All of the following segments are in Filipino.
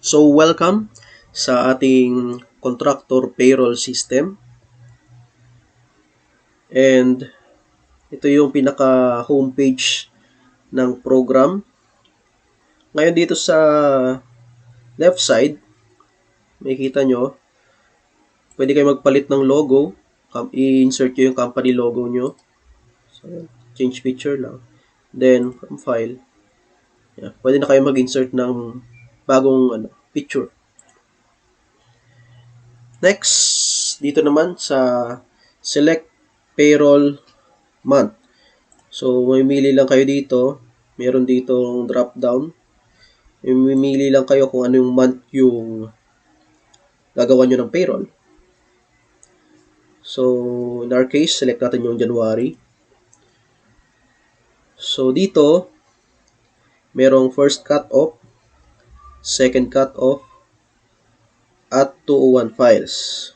So, welcome sa ating contractor payroll system. And ito yung pinaka homepage ng program. Ngayon dito sa left side, makikita nyo, pwede kayo magpalit ng logo. I-insert nyo yung company logo nyo. So, change picture lang. Then, from file, pwede na kayo mag-insert ng bagong picture. Next, dito naman sa select payroll month. So, mamimili lang kayo dito. Meron ditong drop down. Mamimili lang kayo kung ano yung month yung gagawa nyo ng payroll. So, in our case, select natin yung January. So, dito, merong first cut-off, second cut-off, at 201 files.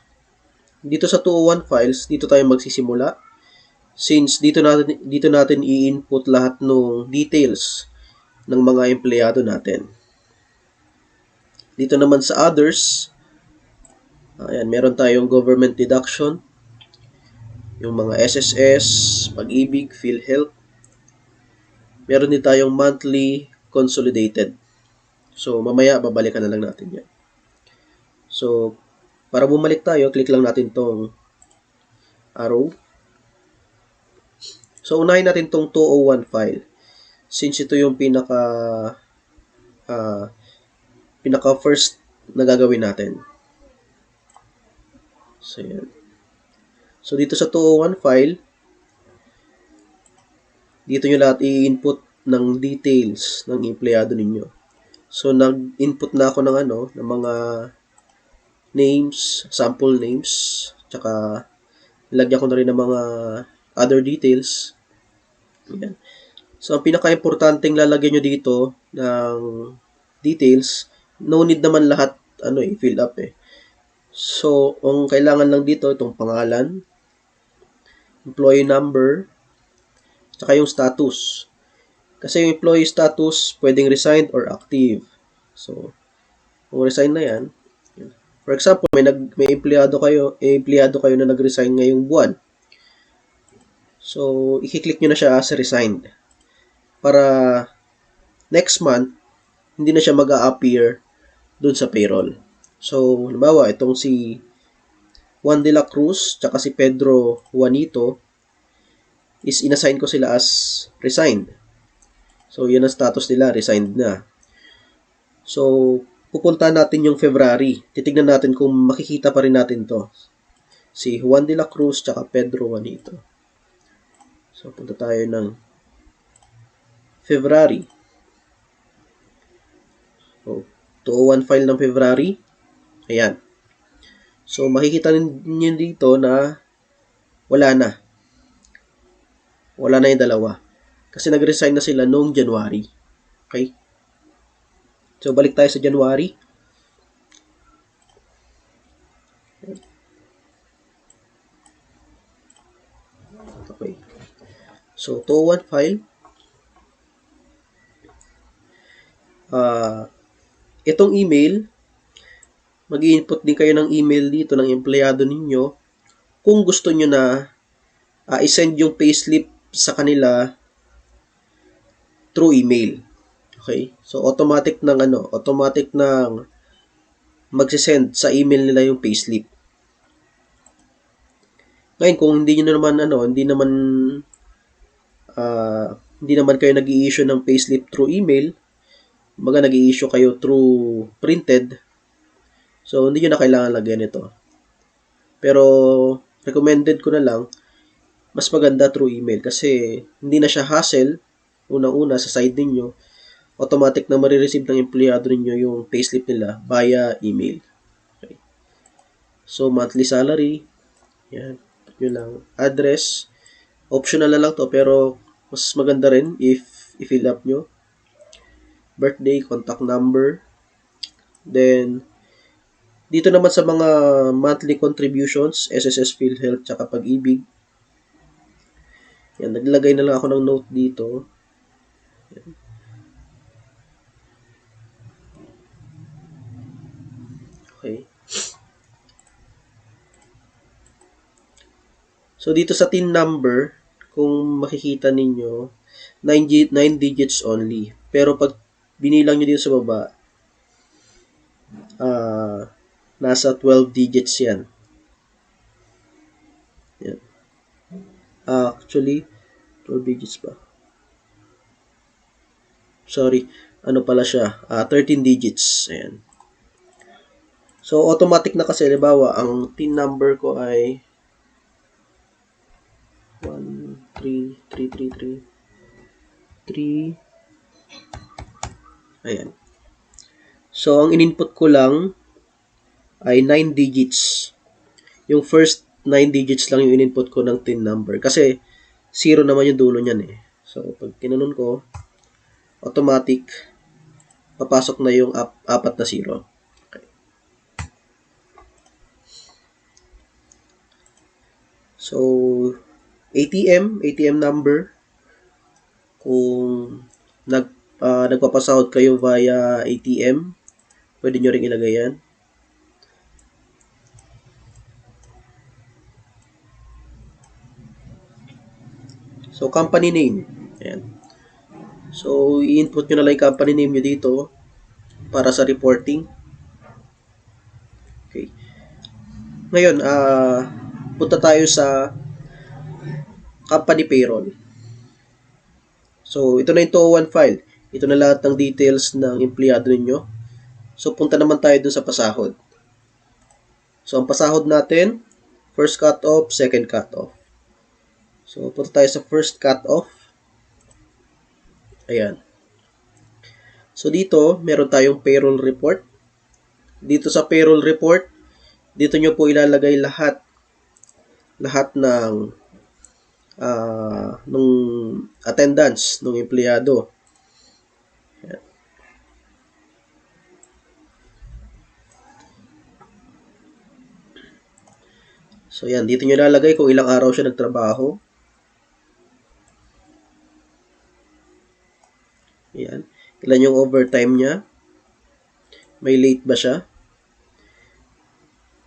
Dito sa 201 files, dito tayo magsisimula. Since dito natin i-input lahat ng details ng mga empleyado natin. Dito naman sa others, ayan, meron tayong government deduction, yung mga SSS, Pag-ibig, PhilHealth. Meron din tayong monthly consolidated. So, mamaya babalikan na lang natin yan. So, para bumalik tayo, click lang natin tong arrow. So, unahin natin tong 201 file. Since ito yung pinaka first na gagawin natin. So, yan. So, dito sa 201 file, dito nyo lahat i-input ng details ng empleyado ninyo. So, nag-input na ako ng mga names, sample names, tsaka nilagyan ko na rin ng mga other details. Ayan. So, ang pinaka-importanting lalagyan nyo dito ng details, no need naman lahat i-fill up eh. So, ang kailangan lang dito, itong pangalan, employee number, tsaka yung status. Kasi yung employee status, pwedeng resigned or active. So, kung resign na yan, for example, may empleyado kayo na nag-resign ngayong buwan. So, i-click nyo na siya as resigned. Para next month, hindi na siya mag-a-appear dun sa payroll. So, halimbawa, itong si Juan de la Cruz, tsaka si Pedro Juanito, is inassign ko sila as resigned. So, yun ang status nila, resigned na. So, pupunta natin yung February. Titignan natin kung makikita pa rin natin to. Si Juan de la Cruz tsaka Pedro Juanito. So, punta tayo ng February. So, 201 file ng February. Ayan. So, makikita ninyo dito na wala na. Wala na yung dalawa. Kasi nag-resign na sila noong January. Okay? So, balik tayo sa January. Okay. So, 201 file. Itong email, mag-i-input din kayo ng email dito ng empleyado ninyo kung gusto nyo na i-send yung payslip sa kanila through email. Okay? So, automatic nang magsisend sa email nila yung payslip. Ngayon, kung hindi naman kayo nag-i-issue ng payslip through email, nag-i-issue kayo through printed, so hindi nyo na kailangan lagyan ito. Pero, recommended ko na lang, mas maganda through email kasi hindi na siya hassle. Unang-una, sa side ninyo, automatic na marireceive ng empleyado ninyo yung payslip nila via email. Okay. So, monthly salary, yan, yun lang. Address, optional na lang to, pero mas maganda rin if i-fill up nyo. Birthday, contact number. Then, dito naman sa mga monthly contributions, SSS, PhilHealth, tsaka Pag-ibig. Yan, naglagay na lang ako ng note dito. Yan. Okay. So, dito sa TIN number, kung makikita ninyo, 9 digits only. Pero pag binilang nyo dito sa baba, nasa 12 digits yan. Yan. Actually, 12 digits pa. Sorry, ano pala siya? 13 digits. Ayan. So, automatic na kasi, halimbawa, ang TIN number ko ay 13333 Ayan. So, ang in-input ko lang ay 9 digits. Yung first 9 digits lang yung in-input ko ng TIN number. Kasi, 0 naman yung dulo niyan eh. So, pag kinanon ko, automatic, papasok na yung 4 na 0. Okay. So, ATM number, kung nagpapasahod kayo via ATM, pwede nyo rin ilagay yan. So, company name. Ayan. So, i-input nyo na lang yung company name nyo dito para sa reporting. Okay. Ngayon, punta tayo sa company payroll. So, ito na yung 201 file. Ito na lahat ng details ng empleyado ninyo. So, punta naman tayo dun sa pasahod. So, ang pasahod natin, first cut-off, second cut-off. So, punta tayo sa first cut-off. Ayan. So, dito, meron tayong payroll report. Dito sa payroll report, dito nyo po ilalagay lahat ng nung attendance ng empleyado. Ayan. So, yan. Dito nyo ilalagay kung ilang araw siya nagtrabaho. Ayan. Ilan yung overtime niya. May late ba siya?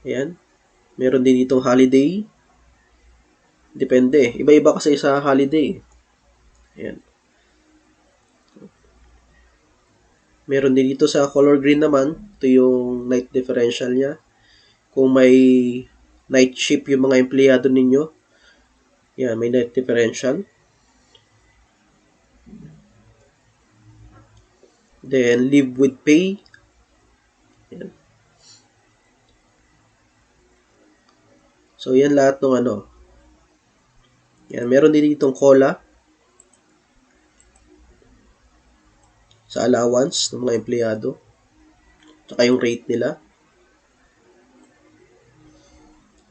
Ayan. Meron din ditong holiday. Depende. Iba-iba kasi sa holiday. Ayan. Meron din dito sa color green naman. Ito yung night differential niya. Kung may night shift yung mga empleyado ninyo, yan, may night differential. Then, leave with pay. Yan. So, yan lahat ng ano. Yan, meron din ditong COLA sa allowance ng mga empleyado. Tsaka yung rate nila.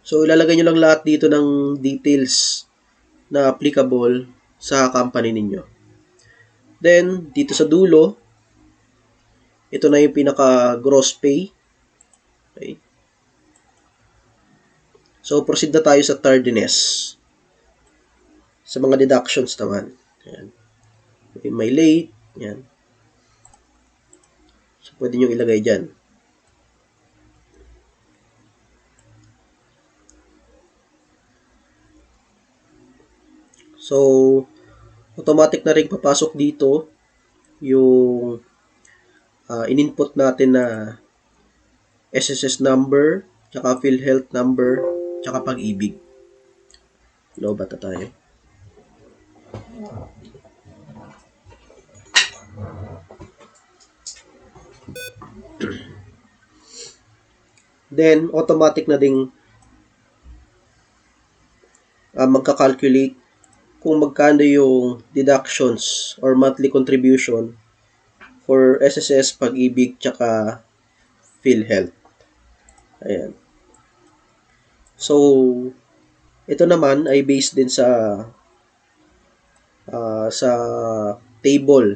So, ilalagay nyo lang lahat dito ng details na applicable sa company ninyo. Then, dito sa dulo, ito na yung pinaka-gross pay. Okay. So, proceed na tayo sa tardiness. Sa mga deductions naman. Ayan. May late. Ayan. So, pwede nyo ilagay dyan. So, automatic na rin papasok dito yung in-input natin na SSS number, tsaka PhilHealth number, tsaka Pag-ibig. Lobat na tayo. Then, automatic na ding magka-calculate kung magkano yung deductions or monthly contribution for SSS, Pag-ibig, tsaka PhilHealth. Ayan. So, ito naman ay based din sa table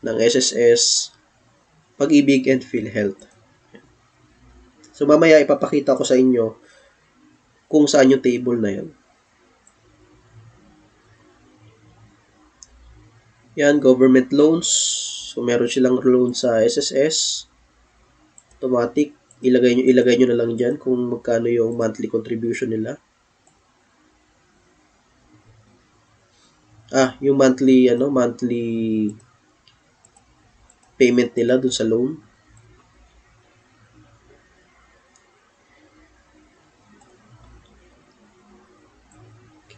ng SSS, Pag-ibig, and PhilHealth. So, mamaya ipapakita ko sa inyo kung saan yung table na yun. Yan, government loans. So, meron silang loan sa SSS. Automatic. ilagay nyo na lang dyan kung magkano yung monthly contribution nila. Yung monthly payment nila dun sa loan.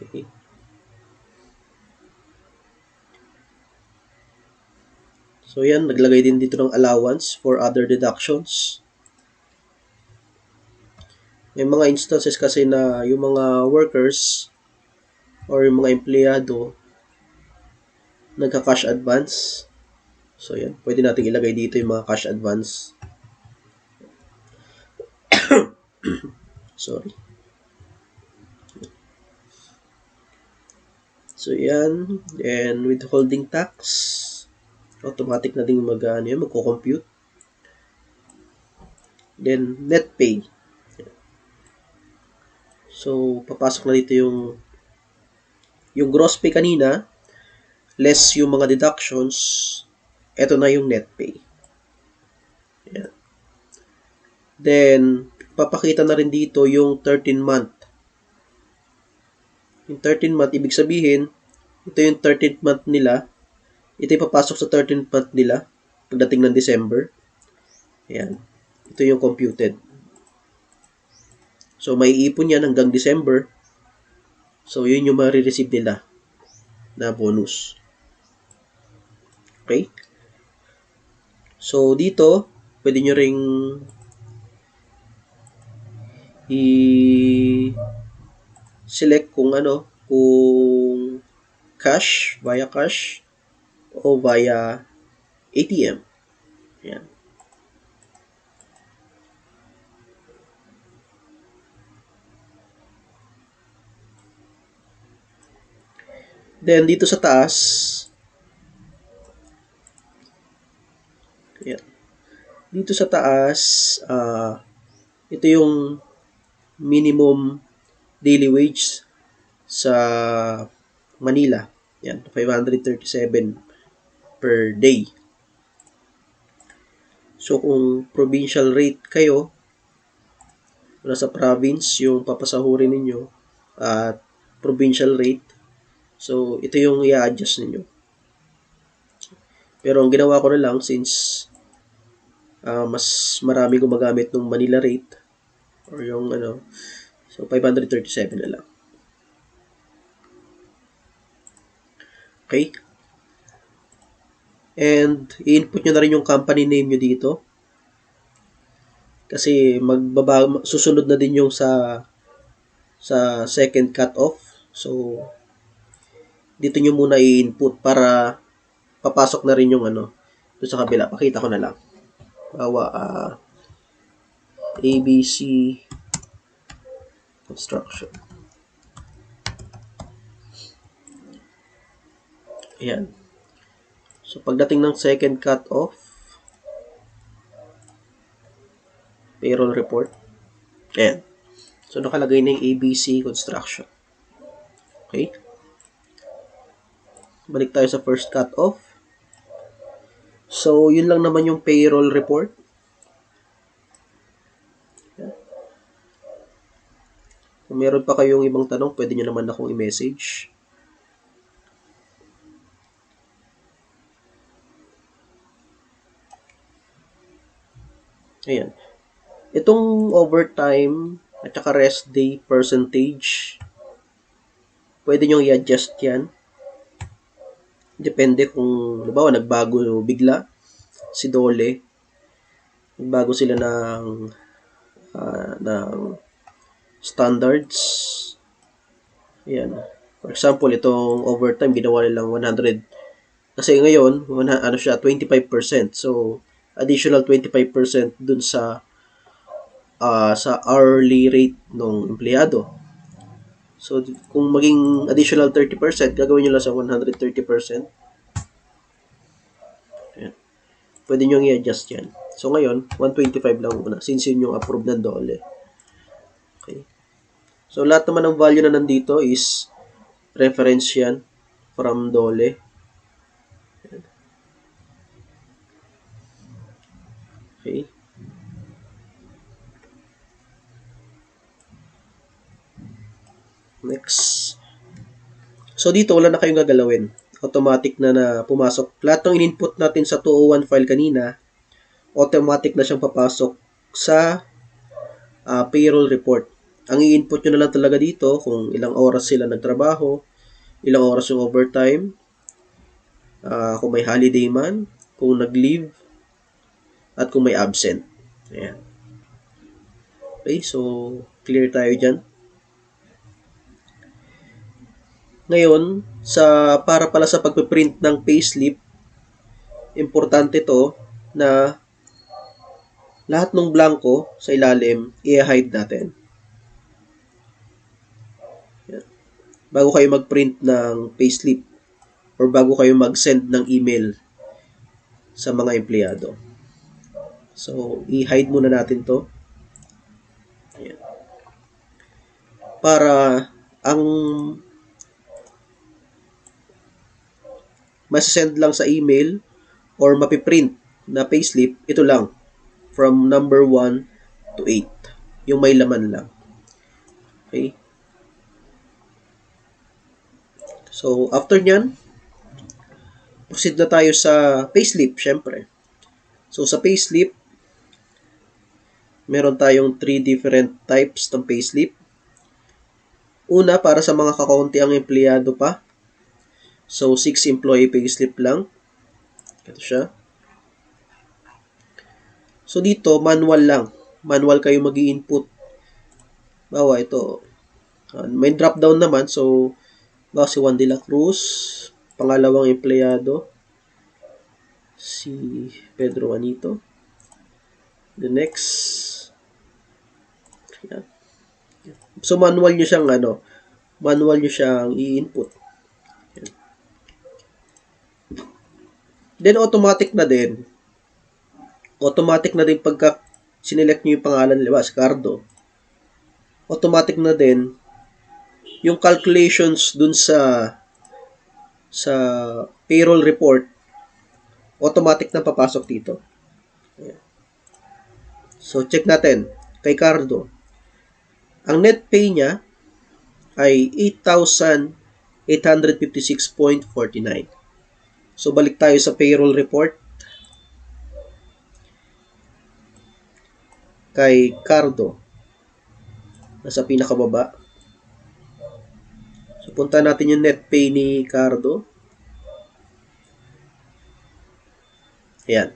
Okay. So yan, naglagay din dito ng allowance for other deductions. May mga instances kasi na yung mga workers or yung mga empleyado nagka-cash advance. So yan, pwede natin ilagay dito yung mga cash advance. Sorry. So yan, and withholding tax, automatic na din magko-compute. Then net pay. So papasok na dito yung gross pay kanina, less yung mga deductions, eto na yung net pay. Yan. Then, papakita na rin dito yung 13-month. Yung 13-month, ibig sabihin, ito yung 13th month nila. Ito yung papasok sa 13th month nila pagdating ng December. Ayan. Ito yung computed. So, may ipon yan hanggang December. So, yun yung marireceive nila na bonus. Okay? So, dito, pwede nyo ring i-select kung cash, via cash, o via ATM. Ayan. Then, dito sa taas, ayan. Dito sa taas, ito yung minimum daily wage sa Manila. Yan, 537 per day. So, kung provincial rate kayo, nasa province yung papasahurin ninyo at provincial rate, so ito yung i-adjust ninyo. Pero ang ginawa ko na lang, since mas marami gumagamit ng Manila rate or yung so 537 na lang. Okay? And i-input nyo na rin yung company name nyo dito. Kasi susunod na din yung sa second cut-off. So, dito nyo muna i-input para papasok na rin yung doon sa kabila. Pakita ko na lang. Bawa, ABC Construction. Ayan. So, pagdating ng second cut-off, payroll report. Ayan. So, nakalagay na yung ABC Construction. Okay? Balik tayo sa first cut-off. So, yun lang naman yung payroll report. Ayan. Kung meron pa kayong ibang tanong, pwede nyo naman akong i-message. Ayan. Itong overtime at saka rest day percentage, pwede nyo i-adjust yan. Depende kung, halimbawa, nagbago bigla si Dole. Nagbago sila ng standards. Ayan. For example, itong overtime, ginawa nilang 100. Kasi ngayon, 25%. So, additional 25% dun sa hourly rate ng empleyado. So, kung maging additional 30%, gagawin nyo lang sa 130%. Ayan. Pwede nyo i-adjust yan. So, ngayon, 125 lang muna since yun yung approved ng Dole. Okay. So, lahat naman ng value na nandito is reference yan from Dole. Ayan. Okay. Next. So dito, wala na kayong gagalawin. Automatic na pumasok. Lahat ng in-input natin sa 201 file kanina, automatic na siyang papasok sa payroll report. Ang i-input nyo na lang talaga dito kung ilang oras sila nagtrabaho, ilang oras yung overtime, kung may holiday man, kung nag-leave, at kung may absent. Ayan. Okay, so clear tayo dyan. Ngayon, para pala sa pagpiprint ng payslip, importante to na lahat ng blanco sa ilalim, i-hide natin. Yan. Bago kayo mag-print ng payslip or bago kayo mag-send ng email sa mga empleyado. So, i-hide muna natin to. Yan. Para ang masasend lang sa email or mapiprint na payslip, ito lang. From number 1 to 8. Yung may laman lang. Okay? So, after nyan, proceed na tayo sa payslip, syempre. So, sa payslip, meron tayong 3 different types ng payslip. Una, para sa mga kakaunti ang empleyado pa. So, 6 employee payslip lang. Ito siya. So, dito, manual lang. Manual kayo mag-i-input. Bawa, ito. May drop-down naman. So, bawa si Juan de la Cruz. Pangalawang empleyado. Si Pedro Juanito. The next. Yan. So, manual nyo siyang, manual nyo siyang i-input. Yan. Then, automatic na din pagka sinelect nyo yung pangalan nila, si Cardo, automatic na din yung calculations dun sa payroll report, automatic na papasok dito. Ayan. So, check natin. Kay Cardo, ang net pay niya ay 8,856.49. So, balik tayo sa payroll report. Kay Cardo, nasa pinakababa. So, punta natin yung net pay ni Cardo. Ayan.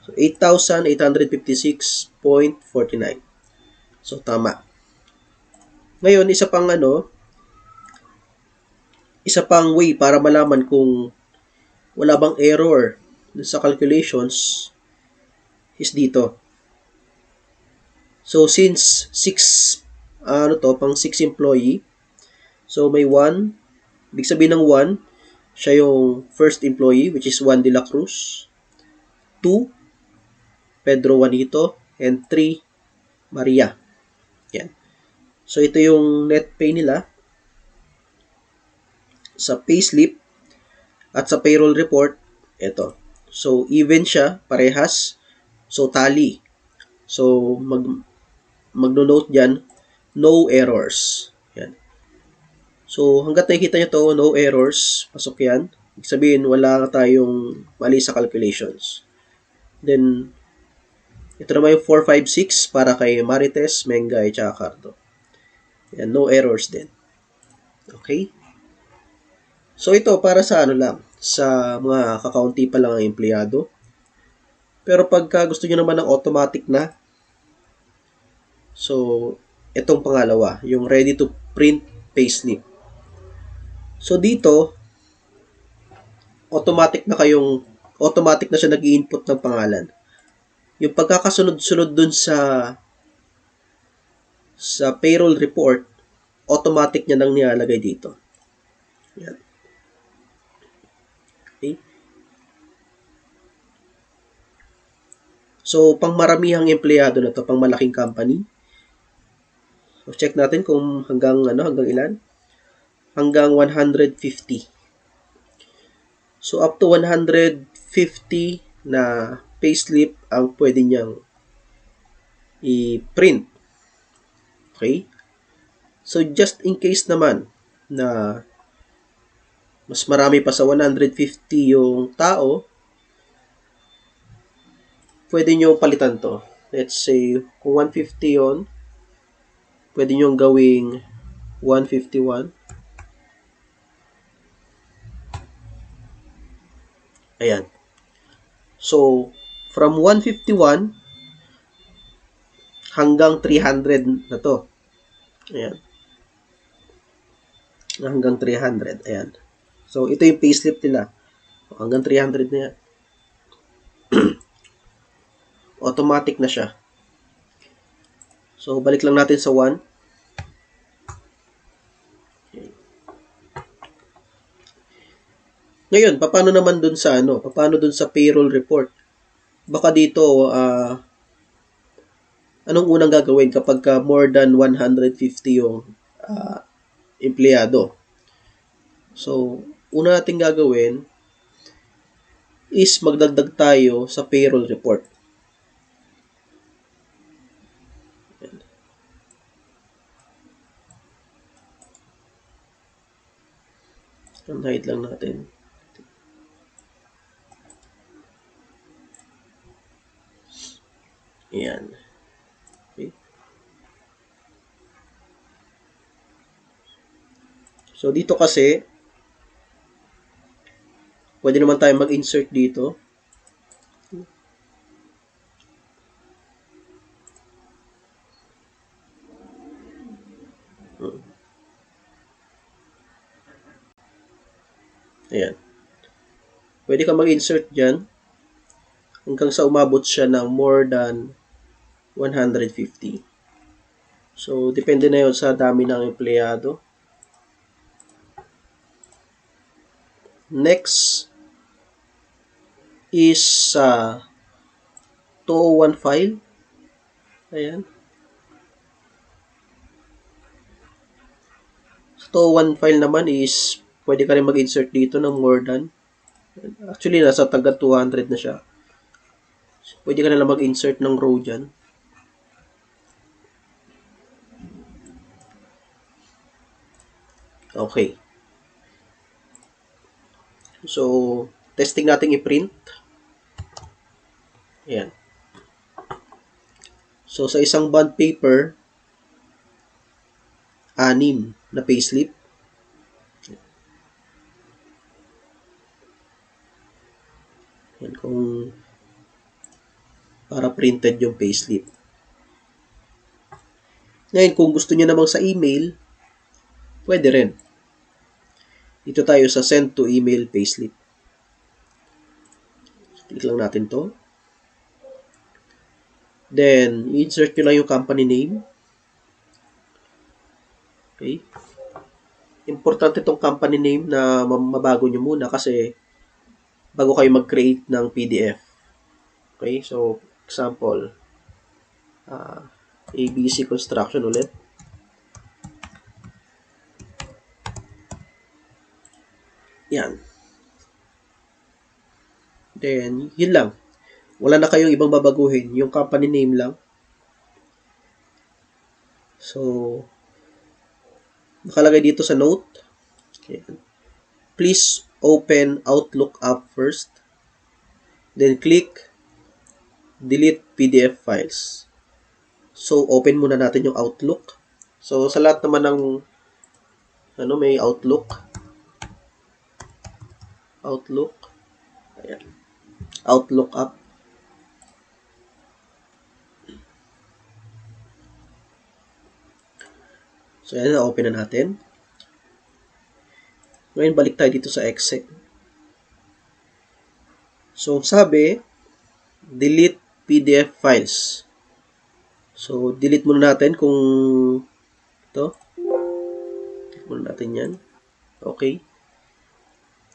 So, 8,856.49. So, tama. Ngayon, isa pang way para malaman kung wala bang error sa calculations is dito. So, since 6 employee, so may 1, ibig sabihin ng 1, siya yung first employee, which is Juan de la Cruz, 2, Pedro Juanito, and 3, Maria. Yan. So, ito yung net pay nila sa payslip at sa payroll report. Ito. So, even siya, parehas. So, tally. So, magno-note dyan, no errors. Yan. So, hanggat nakikita nyo to, no errors, pasok yan. Ibig sabihin, wala tayong mali sa calculations. Then, ito naman yung 456 para kay Marites, Mengay, tsaka Cardo. Yan, no errors din. Okay? So, ito para sa sa mga kakaunti pa lang ang empleyado. Pero pagka gusto nyo naman ng automatic na, so, itong pangalawa, yung ready to print payslip. So, dito, automatic na siya nag-i-input ng pangalan. Yung pagkakasunod-sunod dun sa payroll report, automatic niya nang nilalagay dito. Yan. Okay. So, pang maramihang empleyado na to, pang malaking company. So, check natin kung hanggang ilan? Hanggang 150. So, up to 150 na payslip ang pwede niyang i-print. Okay? So, just in case naman na mas marami pa sa 150 yung tao, pwede nyo palitan to. Let's say, kung 150 yon, pwede nyo gawing 151. Ayan. So, from 151 hanggang 300 na to. Ayan. Hanggang 300. Ayan. So, ito yung payslip nila. Hanggang 300 na yan. Automatic na siya. So, balik lang natin sa 1. Ngayon, paano naman dun sa Paano dun sa payroll report? Baka dito, anong unang gagawin kapag more than 150 yung empleyado? So, una natin gagawin is magdagdag tayo sa payroll report. Hide lang natin. Ayan. Okay. So, dito kasi, pwede naman tayo mag-insert dito. Ayan. Pwede ka mag-insert dyan hanggang sa umabot siya ng more than 150. So, depende na yun sa dami ng empleyado. Next is 201 file. Ayan. Sa 201 file naman is pwede ka rin mag-insert dito ng more than. Actually, nasa taga 200 na siya. So, pwede ka na lang mag-insert ng row dyan. Okay. So, testing natin i-print. Ayan. So, sa isang bond paper, 6 na payslip. Ayan, kung para printed yung payslip. Ngayon, kung gusto niyo namang sa email, pwede rin. Dito tayo sa send to email payslip. Click lang natin to. Then, insert nyo lang yung company name. Okay. Importante itong company name na mabago nyo muna kasi bago kayo mag-create ng PDF. Okay, so example, ABC Construction ulit. Yan. Then, yun lang. Wala na kayong ibang babaguhin. Yung company name lang. So, nakalagay dito sa note. Okay. Please open Outlook app first. Then, click delete PDF files. So, open muna natin yung Outlook. So, sa lahat naman ng may Outlook. Ayan. Outlook app. So, ayan, na-open na natin. Ngayon, balik tayo dito sa Excel. So, sabi, delete PDF files. So, delete muna natin kung ito. Delete muna natin yan. Okay.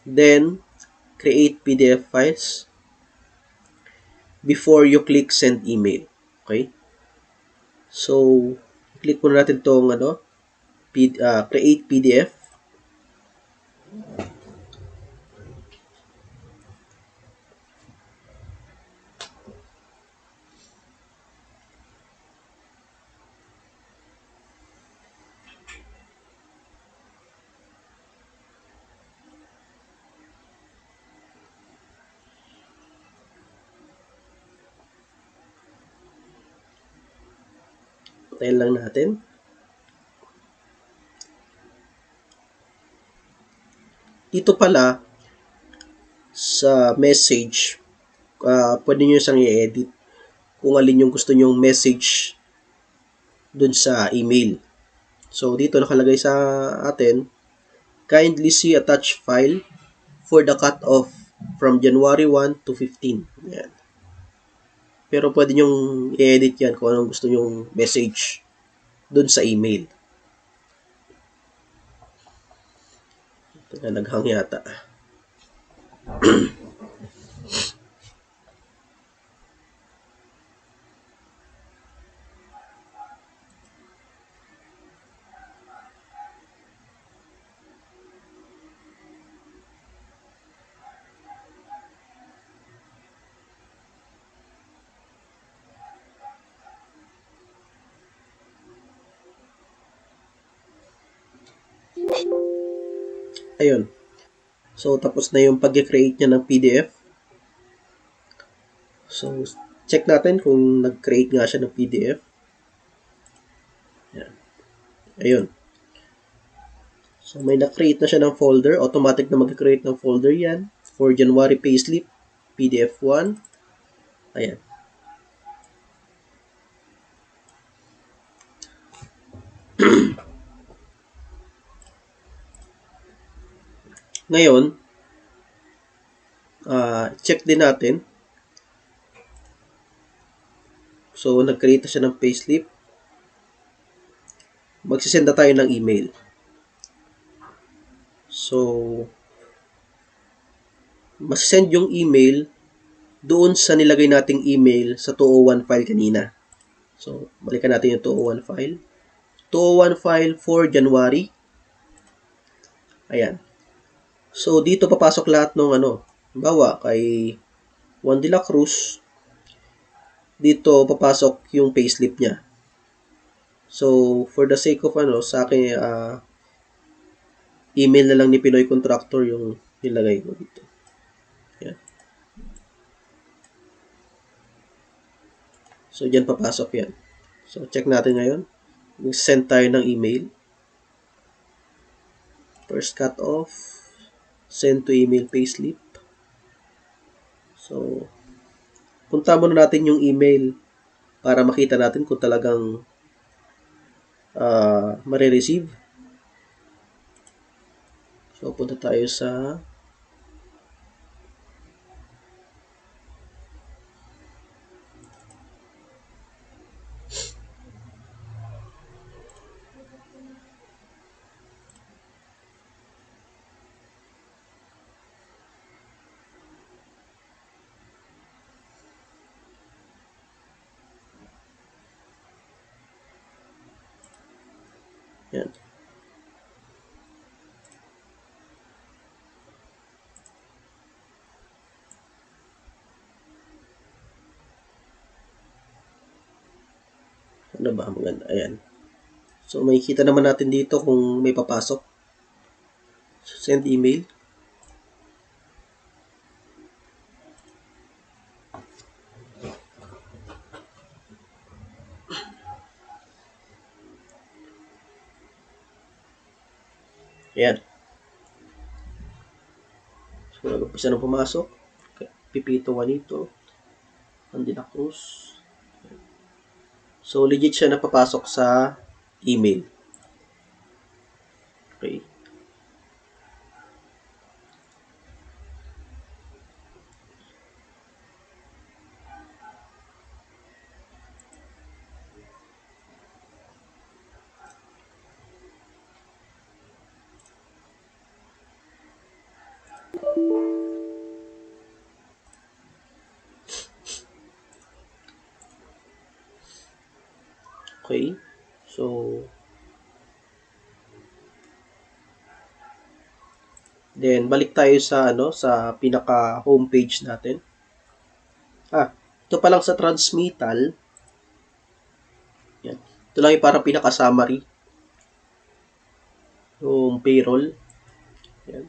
Then, create PDF files before you click send email. Okay. So, click muna natin itong create PDF. Patayin lang natin. Dito pala, sa message, pwede nyo siyang i-edit kung alin yung gusto nyong message dun sa email. So, dito nakalagay sa atin, kindly see attached file for the cut-off from January 1 to 15. Yan. Pero pwede nyong i-edit yan kung anong gusto nyong message dun sa email. Ito na, naghang yata. Ayun. So, tapos na yung pag-create niya ng PDF. So, check natin kung nag-create nga siya ng PDF. Yan. Ayun. So, may na-create na siya ng folder. Automatic na mag-create ng folder yan. For January payslip, PDF 1. Ayan. Ngayon, check din natin. So, nag-create na siya ng payslip. Magsisend na tayo ng email. So, masisend yung email doon sa nilagay nating email sa 201 file kanina. So, balikan natin yung 201 file. 201 file for January. Ayan. So, dito papasok lahat ng bawa kay Juan de la Cruz. Dito papasok yung payslip niya. So, for the sake of sa akin, email na lang ni Pinoy Contractor yung nilagay ko dito. Ayan. So, dyan papasok yan. So, check natin ngayon. Send tayo ng email. First cut off. Send to email payslip. So, punta muna natin yung email para makita natin kung talagang marireceive. So, punta tayo sa yan. Ano ba? Maganda. Ayan. So, makikita naman natin dito kung may papasok. Send email. Ayan. So, nag-umpisa na pumasok. Okay. Pipito Juanito. Juan de la Cruz. So, legit siya napapasok sa email. Okay. Okay. So, then balik tayo sa sa pinaka homepage natin. Ito pa lang sa transmittal. Yan. Ito lang yung para pinaka summary. Yung payroll. Yan.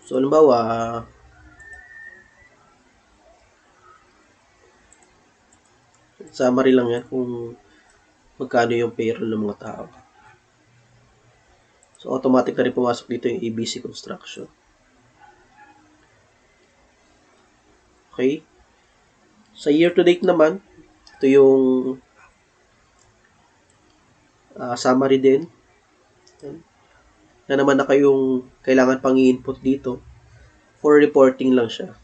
So, Summary lang yan kung magkano yung payroll ng mga tao. So, automatic na rin pumasok dito yung ABC construction. Okay? Sa year to date naman, ito yung summary din. Na naman na kayong kailangan pang i-input dito. For reporting lang siya.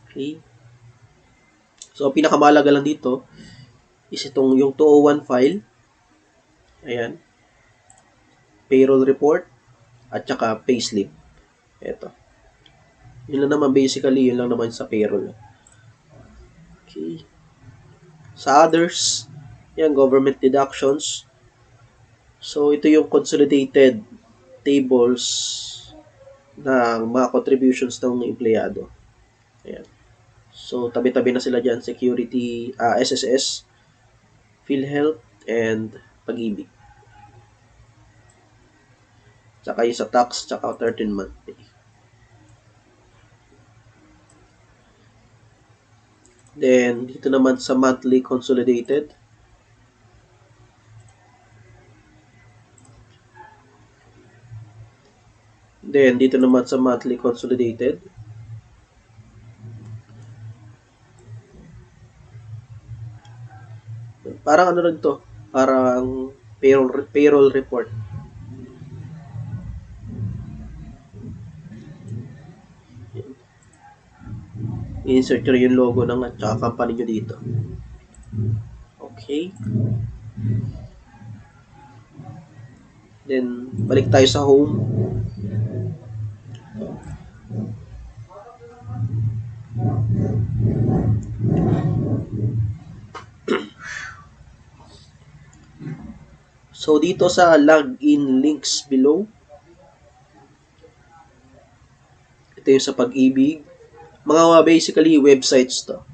Okay? So, pinakamahalaga lang dito is itong yung 201 file. Ayan. Payroll report at saka payslip. Ito. Yun lang naman basically, yun lang naman sa payroll. Okay. Sa others, yan, government deductions. So, ito yung consolidated tables ng mga contributions ng empleyado. Ayan. So, tabi-tabi na sila dyan. Security, SSS, PhilHealth, and Pag-ibig. Tsaka yung sa tax, tsaka 13-month pay. Then, dito naman sa monthly consolidated. Then, dito naman sa monthly consolidated. Parang ano rin to? Parang payroll report. I-insert nyo yung logo ng at saka company nyo dito. Okay. Then, balik tayo sa home. So, dito sa login links below, ito yung sa Pag-ibig. Mga basically websites to.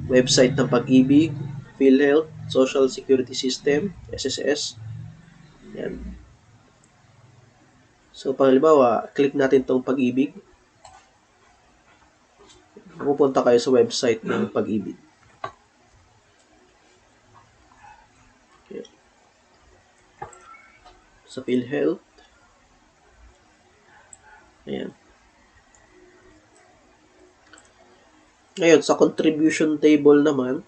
Website ng Pag-ibig, PhilHealth, Social Security System, SSS. Yan. So, panghalimbawa, click natin tong Pag-ibig. Pupunta kayo sa website ng Pag-ibig. Okay. Sa PhilHealth. Ayan. Ngayon, sa contribution table naman,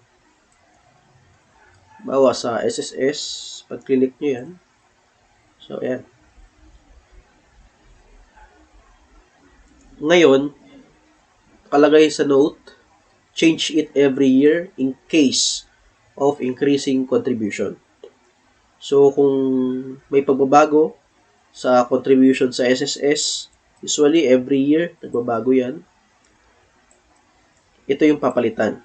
bawa sa SSS, pag-click nyo yan. So, ayan. Ngayon, nakalagay sa note, change it every year in case of increasing contribution. So, kung may pagbabago sa contribution sa SSS, usually every year, nagbabago yan. Ito yung papalitan.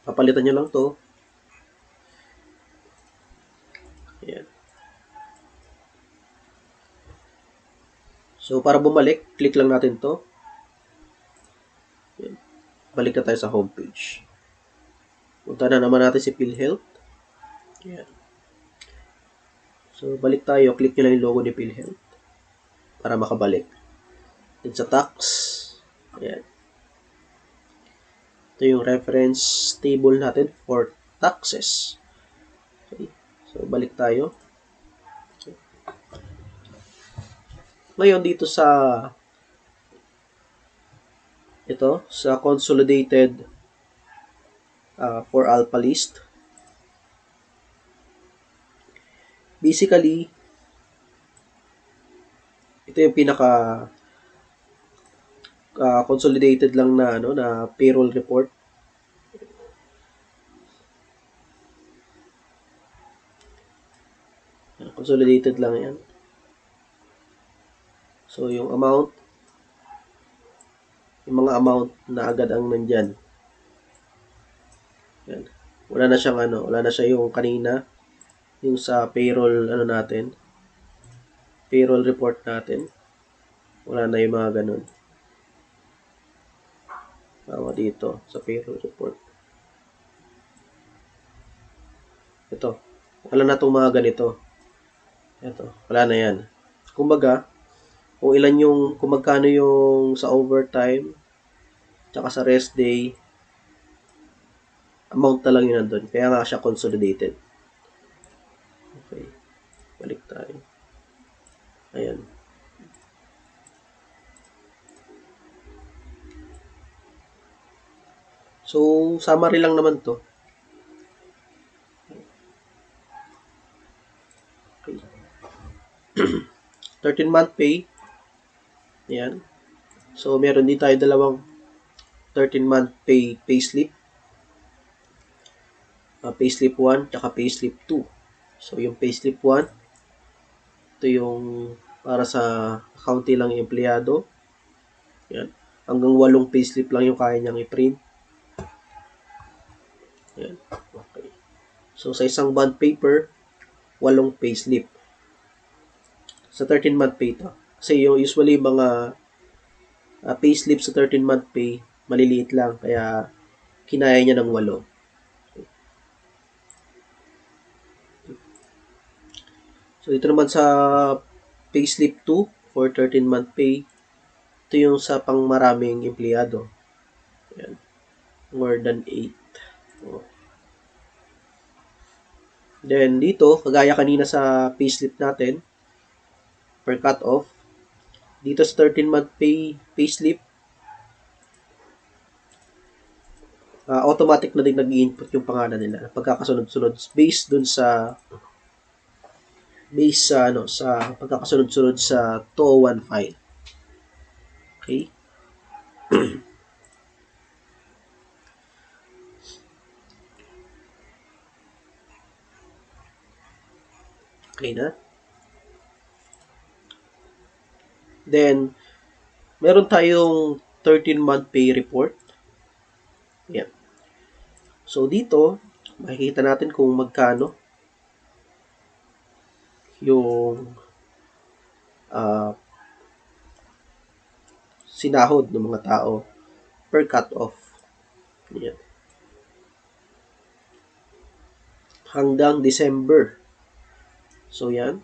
Papalitan nyo lang to. Ayan. So, para bumalik, click lang natin to. Ayan. Balik na tayo sa homepage. Punta na naman natin si PhilHealth. Ayan. So, balik tayo. Click nyo lang yung logo ni PhilHealth para makabalik. Then sa tax, ayan. Ito yung reference table natin for taxes. Okay. So, balik tayo. Okay. Ngayon, dito sa ito, sa consolidated for alpha list, basically, ito yung pinaka consolidated lang na na payroll report. Consolidated lang yan. So, yung amount, yung mga amount na agad ang nandyan. Yan. Wala na siyang wala na siya yung kanina, yung sa payroll natin, payroll report natin. Wala na yung mga ganun. Bawa dito sa payroll report. Ito. Wala na itong mga ganito. Ito. Wala na yan. Kumbaga, kung ilan yung, kung magkano yung sa overtime, tsaka sa rest day, amount na lang yun nandun. Kaya nga siya consolidated. Okay. Balik tayo. Ayan. So, summary lang naman to. Okay. 13-month pay. Ayan. So, meron din tayo dalawang 13-month payslip. Payslip 1 tsaka payslip 2. So, yung payslip 1, ito yung para sa kaunti lang yung empleyado. Yan. Hanggang 8 payslip lang yung kaya niyang i-print. Yan. Okay. So, sa isang bond paper, 8 payslip. Sa 13-month pay to. Kasi yung usually mga payslip sa 13-month pay, maliliit lang. Kaya, kinaya niya ng 8. So, ito naman sa payslip 2 for 13-month pay, ito yung sa pang maraming empleyado. Ayan. More than 8. Oh. Then, dito, kagaya kanina sa payslip natin, per cut-off, dito sa 13-month payslip, automatic na din nag-i-input yung pangalan nila. Pagkakasunod-sunod based dun sa sa pagkakasunod-sunod sa 201 file. Okay? Okay na? Then, meron tayong 13-month pay report. Yan. So, dito, makikita natin kung magkano yung sinahod ng mga tao per cut-off. Yan. Hanggang December. So, yan.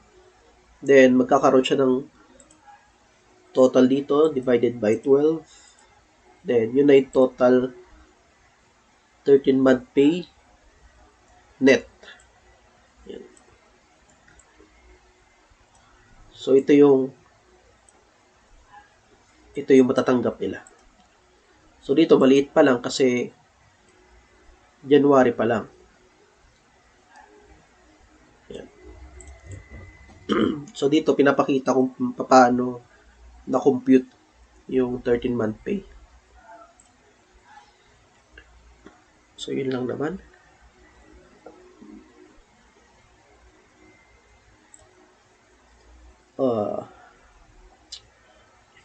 Then, magkakaroon siya ng total dito divided by 12. Then, yun na yung total 13-month pay net. Yan. So, ito yung matatanggap nila. So, dito maliit pa lang kasi January pa lang. Yan. So, dito pinapakita kung paano na-compute yung 13-month pay. So, yun lang naman.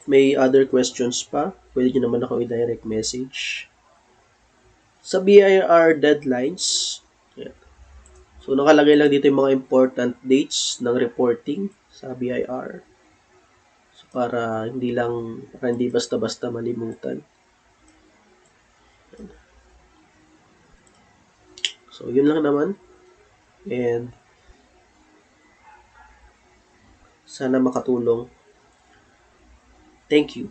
May other questions pa, pwede nyo naman ako i-direct message. Sa BIR deadlines, yan. So, nakalagay lang dito yung mga important dates ng reporting sa BIR. So, para hindi basta-basta malimutan. So, yun lang naman. And, sana makatulong. Thank you.